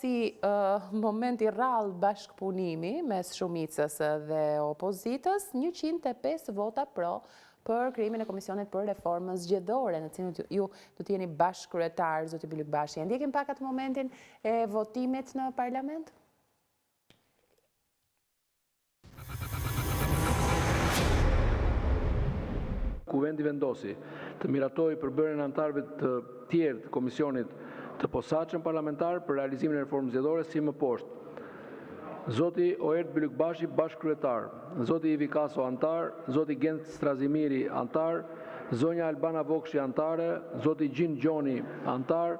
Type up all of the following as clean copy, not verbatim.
Si momenti rrallë bashkëpunimi mes shumicës dhe opozitës, 105 vota pro për krijimin e Komisionit për Reformën Zgjedhore, në cilin ju do të jeni bashkëkryetar, zoti Bylykbashi. E ndjekim pak atë momentin e votimit në parlament? Ku vendi vendosi të miratoj përbërjen e anëtarëve të tjerë të komisionit të posaçëm parlamentar për realizimin e reformës zgjedhore si më poshtë. Zoti Oert Bylykbashi, bashkëkryetar. Zoti Ivi Kaso, antar. Zoti Gent Strazimiri, antar. Zonja Albana Vokshi, antare. Zoti Gjin Gjoni, antar.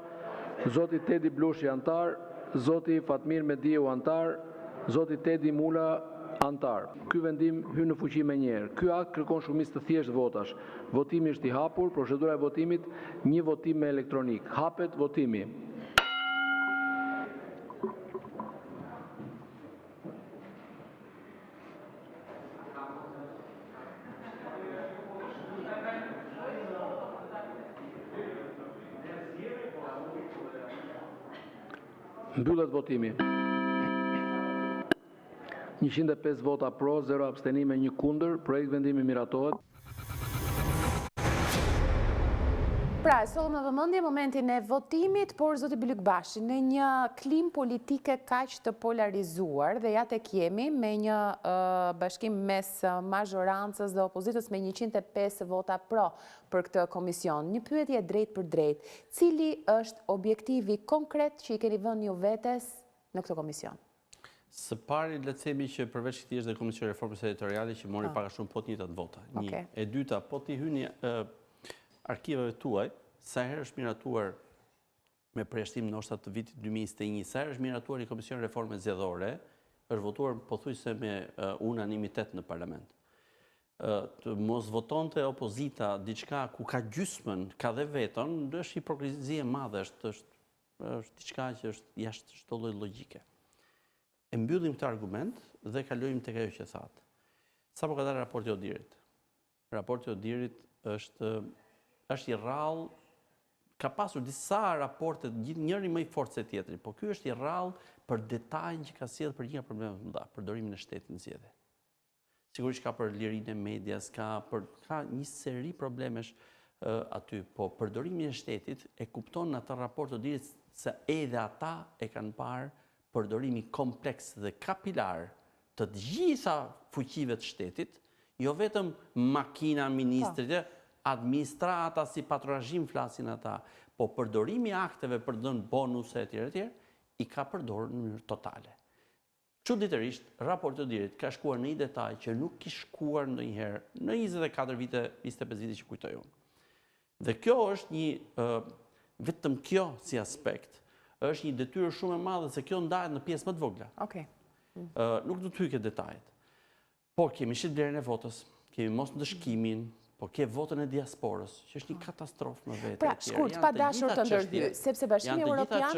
Zoti Tedi Blushi, antar. Zoti Fatmir Mediu, antar. Zoti Tedi Mula, antar. Ky vendim hyn në fuqi më njëherë. Ky akt kërkon shumicë të thjeshtë votash. Votimi është i hapur, procedura e votimit, një votim me elektronik. Hapet votimi. Mbyllet votimi. 105 vota pro, 0 abstenime, 1 kundër, projekt vendimi miratohet. Pra, sollëm në vëmendje momentin e votimit, por zoti Bylykbashi, në një klim politike kaq të polarizuar, dhe ja tek jemi me një bashkim mes mazhorancës dhe opozitës me 105 vota pro për këtë komision. Një pyetje drejt për drejt. Cili është objektivi konkret që i keni vënë ju vetes në këtë komision? Së pari, le të themi që përveç këtij është dhe Komisioni i Reformës Territoriale që mori pak a shumë po të njëjtat vota. Një. E dyta, po ti hyni arkivave tuaj, sa herë është miratuar me përjashtim ndoshta të vitit 2021, sa herë është miratuar një Komision Reforme Zgjedhore, është votuar pothuajse me unanimitet në parlament. Të mos votonte opozita diçka ku ka gjysmën, ka dhe veton, është hipokrizi e madhe, është diçka që është jashtë çdo lloj logjike. E mbyllim këtë argument dhe kalojmë tek ajo që thatë. Sapo ka dalë raporti i Odirit. Raporti i Odirit është i rrallë, ka pasur disa raporte, njëri më i fortë se tjetri, po ky është i rrallë për detajin që ka sjellë për një problem të mëdha, përdorimin e shtetit në zgjedhje. Sigurisht ka për lirinë e medias, ka një seri problemesh aty, po përdorimi i shtetit e kupton në atë raport të Odirit se edhe ata e kanë parë përdorimi kompleks dhe kapilar të gjitha fuqive të shtetit, jo vetëm makina ministrit, administrata si patronazhim flasin ata, po përdorimi akteve për dhënë bonuse etj. I ka përdorur në mënyrë totale. Çuditërisht, raporti i Odirit ka shkuar në një detaj që nuk ki shkuar ndonjëherë në 24 vite, 25 vite që kujtoj unë. Dhe kjo është vetëm kjo si aspekt, është një detyrë shumë e madhe se kjo ndahet në pjesë më të vogla. Nuk do të hyj ke detajet. Po kemi shitblerjen e votës, kemi mos ndëshkimin, po ke votën e diasporës, që është një katastrofë më vete. Pra, shkurt, pa dashur të ndërhyj, sepse Bashkimi Evropian,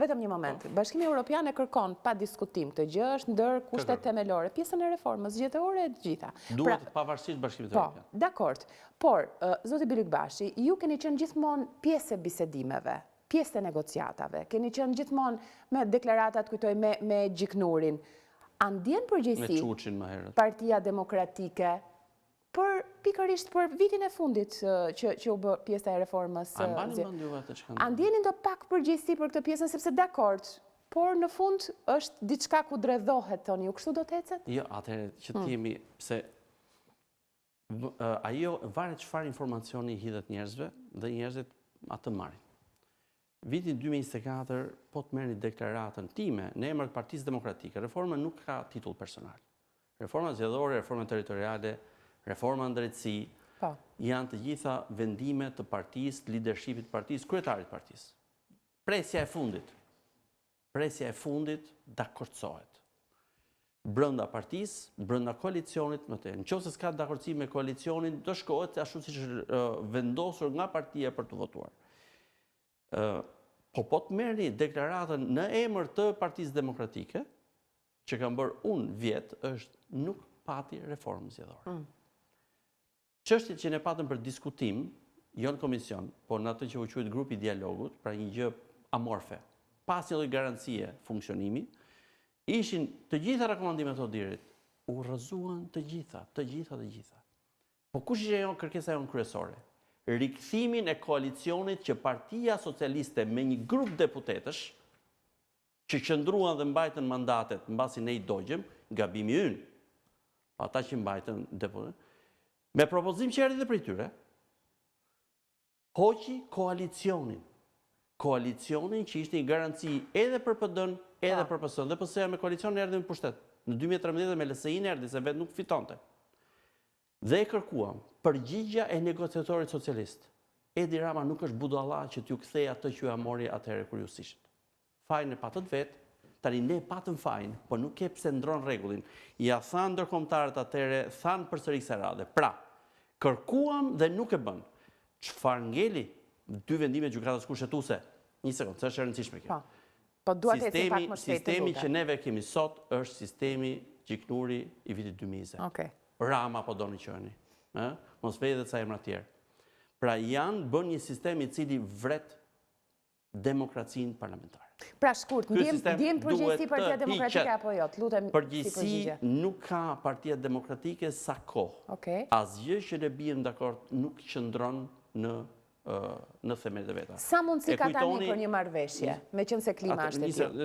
vetëm një moment, Bashkimi Evropian e kërkon pa diskutim këtë gjë, është ndër kushtet themelore, pjesën e reformës zgjedhore e të gjitha. Duhet pavarësisht Bashkimit Evropian. Po, dakord. Por, zoti Bylykbashi, ju keni qenë gjithmonë pjesë e bisedimeve, pjesë e negociatave, keni qenë gjithmonë me deklaratat, kujtoj, me Gjiknurin. A ndjen përgjegjësi Partia Demokratike për pikërisht për vitin e fundit që u bë pjesa e reformës. A ndjenin do pak përgjegjësi për këtë pjesën, sepse dakord, por në fund është diçka ku dredhohet, thoni ju, kështu do të ecet? Jo, atëherë që të jemi, pse ajo varet çfarë informacioni hidhet njerëzve dhe njerëzit atë marrin. Vitin 2024, po të merrni deklaratën time në emër të Partisë Demokratike, reforma nuk ka titull personal. Reforma zgjedhore, reforma territoriale, reforma në drejtësi, janë të gjitha vendime të partisë, leadershipit të partisë, kryetarit të partisë. Presja e fundit dakordsohet. Brenda partisë, brenda koalicionit, nëse s'ka dakordsi me koalicionin, do shkohet ashtu siç është vendosur nga partia për të votuar. Po të merrni deklaratën në emër të Partisë Demokratike, që kam bërë unë vjet, është nuk pati reformë zgjedhore. Çështjet që ne patëm për diskutim, jo në komision, por në atë që u quajt grupi i dialogut, pra një gjë amorfe, pas një lloj garancie funksionimi, ishin të gjitha rekomandimet të Odirit, u rrëzuan të gjitha. Po kush ishte kërkesa jonë kryesore? Rikthimin e koalicionit që Partia Socialiste me një grup deputetësh që qëndruan dhe mbajtën mandatet mbasi ne I dogjem, gabimi ynë. Ata që mbajtën deputet, me propozim që erdhi dhe prej tyre, hoqi koalicionin. Koalicionin që ishte një garanci edhe për PD-n, edhe për PS-n. Dhe PS-ja me koalicionin erdhi në pushtet. Në 2013 me LSI-n erdhi se vetë nuk fitonte. Dhe e kërkuam përgjigja e negociatorit socialist. Edi Rama nuk është budalla që t'ju kthej atë që ju mori atëherë kur ju sishit. Fajin e patët vetë, tani ne patëm fajin, po nuk e pse ndron rregullin. Ja thanë ndërkombëtarët atëherë, thanë përsëri kësaj radhe. Pra, kërkuam dhe nuk e bën. Çfarë ngeli 2 vendime gjykatës kushtetuese? Një sekondë, s'është e rëndësishme kjo. Po duhet të ecim pak më shpejt. Sistemi që neve kemi sot është sistemi gjiknuri I vitit 2020. Okej. Rama po doni qëni. Mos vej dhe ca emra tjerë. Pra janë bën një sistem I cili vret demokracinë parlamentare. Pra shkurt, ndjem përgjegjësi Partia Demokratike apo jo? Të lutem si përgjigje. Përgjegjësi nuk ka Partia Demokratike sa kohë. Asgjë që ne bijmë dakord nuk qëndron në themelet e veta. Sa mundësi ka tani për një marrëveshje, meqense klima është e tillë?